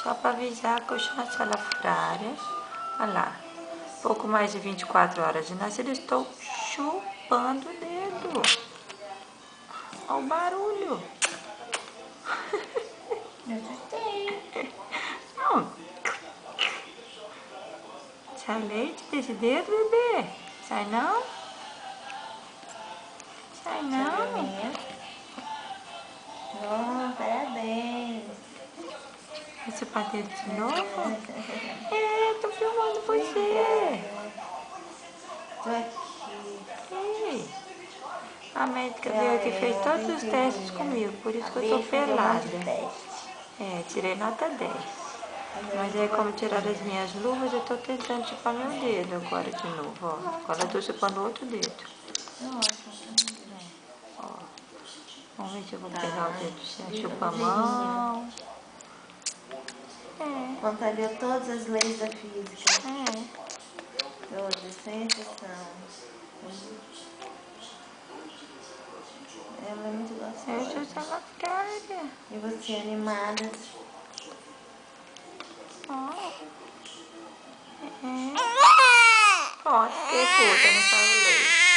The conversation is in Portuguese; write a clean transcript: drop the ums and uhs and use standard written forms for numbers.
Só para avisar que o chancela furária. Olha lá. Pouco mais de 24 horas de nascida, estou chupando o dedo. Olha o barulho. Eu assustei. Não. Sai leite desse dedo, bebê? Sai não? Sai não? Oh, parabéns. Esse patê de novo? É, tô filmando você. Tô aqui. Ei. A médica veio aqui e fez todos os testes comigo, por isso que eu tô pelada. É, tirei nota 10. Mas aí, como tiraram as minhas luvas, eu tô tentando chupar meu dedo agora de novo, ó. Agora eu tô chupando outro dedo. Ó. Vamos ver se eu vou pegar o dedo certo. Chupa a mão. É. Contrariou todas as leis da física. É. Todas, sem exceção. Ela é muito Eu gostosa. sou sua cara. E você animada? Ó. É. Ó, que puta, não sabe ler.